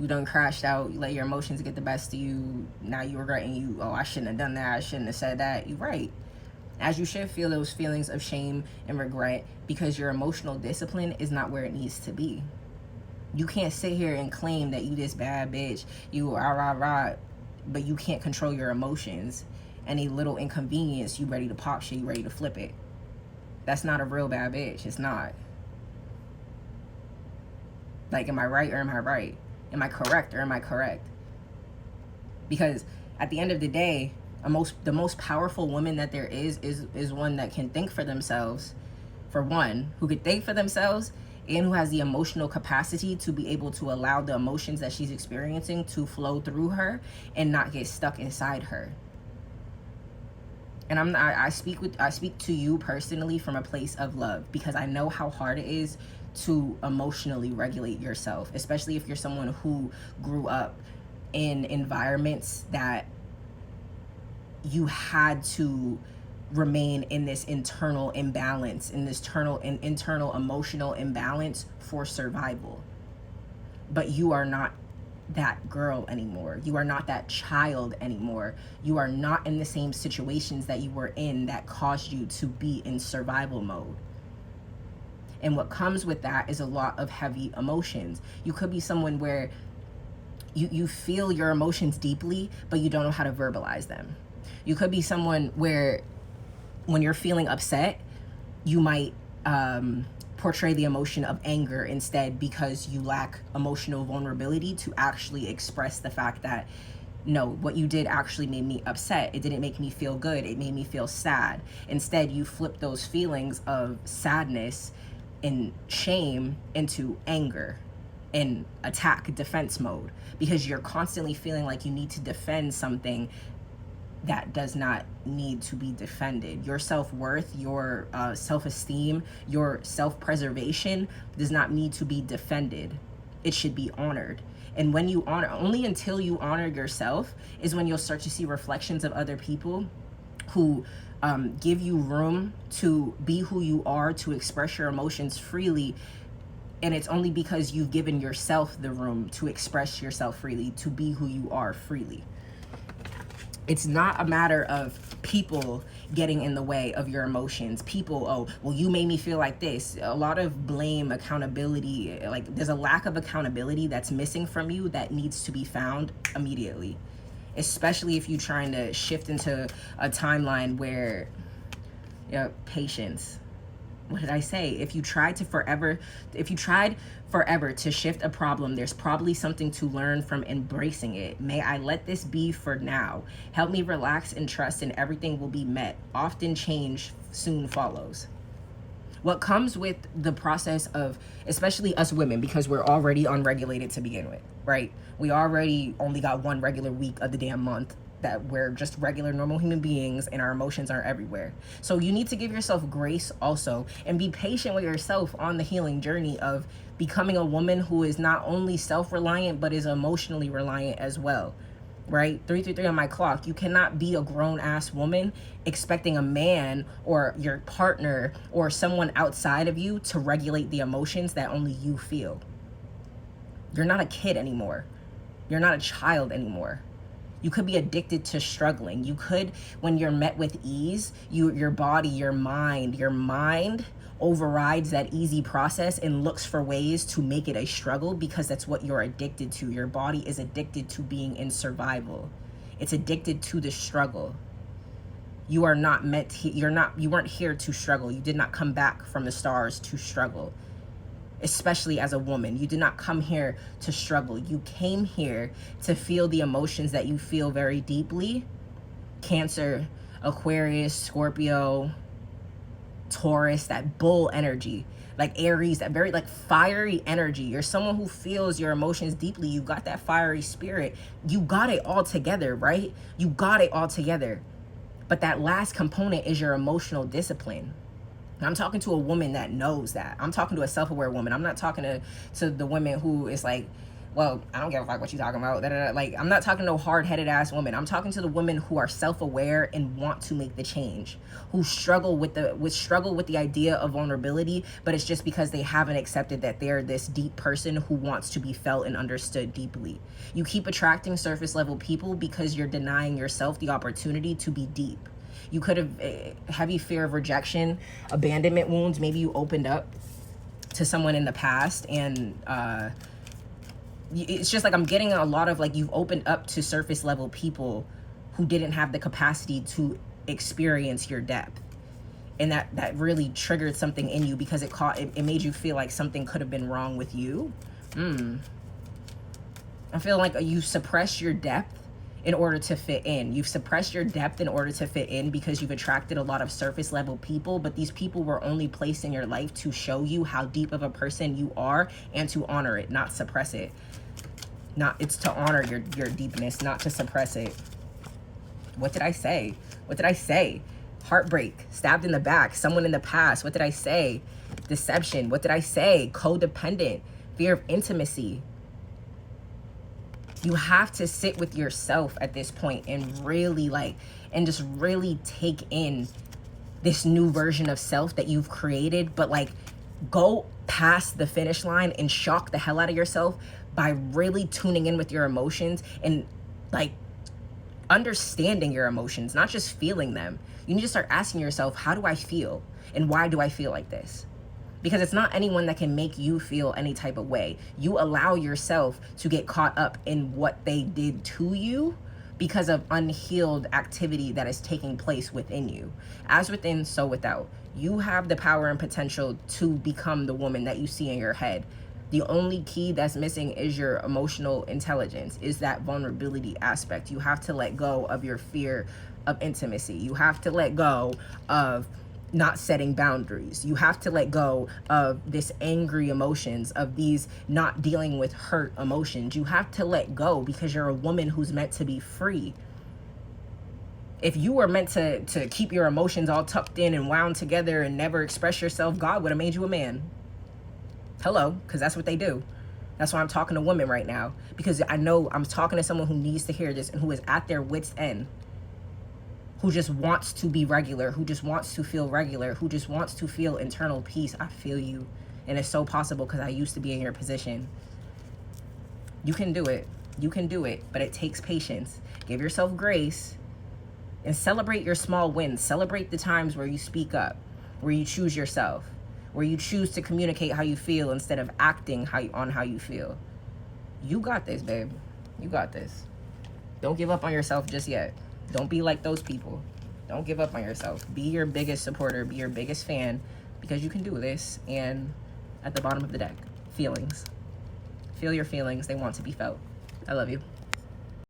you done crashed out, you let your emotions get the best of you, now you regretting you, oh, I shouldn't have done that, I shouldn't have said that. You're right. As you should feel those feelings of shame and regret, because your emotional discipline is not where it needs to be. You can't sit here and claim that you this bad bitch, you rah, but you can't control your emotions. Any little inconvenience, you ready to pop shit, you ready to flip it. That's not a real bad bitch. It's not. Like, am I right or am I right? Am I correct or am I correct? Because at the end of the day, the most powerful woman that there is one that can think for themselves, for one, who could think for themselves and who has the emotional capacity to be able to allow the emotions that she's experiencing to flow through her and not get stuck inside her. And I speak to you personally from a place of love, because I know how hard it is to emotionally regulate yourself, especially if you're someone who grew up in environments that you had to remain in this internal imbalance, in this internal emotional imbalance for survival. But you are not that girl anymore. You are not that child anymore. You are not in the same situations that you were in that caused you to be in survival mode. And what comes with that is a lot of heavy emotions. You could be someone where you feel your emotions deeply, but you don't know how to verbalize them. You could be someone where when you're feeling upset, you might portray the emotion of anger instead, because you lack emotional vulnerability to actually express the fact that, no, what you did actually made me upset. It didn't make me feel good. It made me feel sad. Instead, you flip those feelings of sadness and shame into anger and attack defense mode, because you're constantly feeling like you need to defend something that does not need to be defended. Your self-worth, your self-esteem, your self-preservation does not need to be defended. It should be honored. And when you honor, only until you honor yourself is when you'll start to see reflections of other people who give you room to be who you are, to express your emotions freely. And it's only because you've given yourself the room to express yourself freely, to be who you are freely. It's not a matter of people getting in the way of your emotions. People, oh, well, you made me feel like this. A lot of blame, accountability, like there's a lack of accountability that's missing from you that needs to be found immediately. Especially if you're trying to shift into a timeline where, patience. What did I say? If you tried forever to shift a problem, there's probably something to learn from embracing it. May I let this be for now. Help me relax and trust, and everything will be met. Often change soon follows. What comes with the process of, especially us women, because we're already unregulated to begin with, right? We already only got one regular week of the damn month that we're just regular normal human beings and our emotions are everywhere. So you need to give yourself grace also, and be patient with yourself on the healing journey of becoming a woman who is not only self-reliant but is emotionally reliant as well, right? 333 on my clock. You cannot be a grown-ass woman expecting a man or your partner or someone outside of you to regulate the emotions that only you feel. You're not a kid anymore. You're not a child anymore. You could be addicted to struggling. You could, when you're met with ease, your body, your mind overrides that easy process and looks for ways to make it a struggle, because that's what you're addicted to. Your body is addicted to being in survival. It's addicted to the struggle. You are not meant, you weren't here to struggle. You did not come back from the stars to struggle. Especially as a woman, you did not come here to struggle. You came here to feel the emotions that you feel very deeply. Cancer, Aquarius, Scorpio, Taurus, that bull energy, like Aries, that very like fiery energy. You're someone who feels your emotions deeply. You got that fiery spirit. You got it all together, right? You got it all together. But that last component is your emotional discipline. I'm talking to a woman that knows that. I'm talking to a self-aware woman. I'm not talking to the women who is like, well, I don't give a fuck what you talking about. Like, I'm not talking to no hard-headed ass woman. I'm talking to the women who are self-aware and want to make the change, who struggle with the idea of vulnerability, but it's just because they haven't accepted that they're this deep person who wants to be felt and understood deeply. You keep attracting surface level people because you're denying yourself the opportunity to be deep. You could have heavy fear of rejection, abandonment wounds. Maybe you opened up to someone in the past, and it's just like I'm getting a lot of like, you've opened up to surface level people who didn't have the capacity to experience your depth, and that really triggered something in you because it made you feel like something could have been wrong with you. I feel like you suppress your depth in order to fit in. You've suppressed your depth in order to fit in because you've attracted a lot of surface level people, but these people were only placed in your life to show you how deep of a person you are and to honor it, not suppress it. It's to honor your deepness, not to suppress it. What did I say? What did I say? Heartbreak, stabbed in the back, someone in the past. What did I say? Deception. What did I say? Codependent, fear of intimacy. You have to sit with yourself at this point and really just really take in this new version of self that you've created, but like go past the finish line and shock the hell out of yourself by really tuning in with your emotions and like understanding your emotions, not just feeling them. You need to start asking yourself, how do I feel? And why do I feel like this? Because it's not anyone that can make you feel any type of way. You allow yourself to get caught up in what they did to you because of unhealed activity that is taking place within you. As within, so without. You have the power and potential to become the woman that you see in your head. The only key that's missing is your emotional intelligence, is that vulnerability aspect. You have to let go of your fear of intimacy. You have to let go of not setting boundaries. You have to let go of this angry emotions, of these not dealing with hurt emotions. You have to let go because you're a woman who's meant to be free. If you were meant to keep your emotions all tucked in and wound together and never express yourself, God would have made you a man. Hello, because that's what they do. That's why I'm talking to women right now, because I know I'm talking to someone who needs to hear this and who is at their wit's end, who just wants to be regular, who just wants to feel regular, who just wants to feel internal peace. I feel you. And it's so possible because I used to be in your position. You can do it. You can do it, but it takes patience. Give yourself grace and celebrate your small wins. Celebrate the times where you speak up, where you choose yourself, where you choose to communicate how you feel instead of acting on how you feel. You got this, babe. You got this. Don't give up on yourself just yet. Don't be like those people. Don't give up on yourself. Be your biggest supporter. Be your biggest fan, because you can do this. And at the bottom of the deck, feelings. Feel your feelings. They want to be felt. I love you.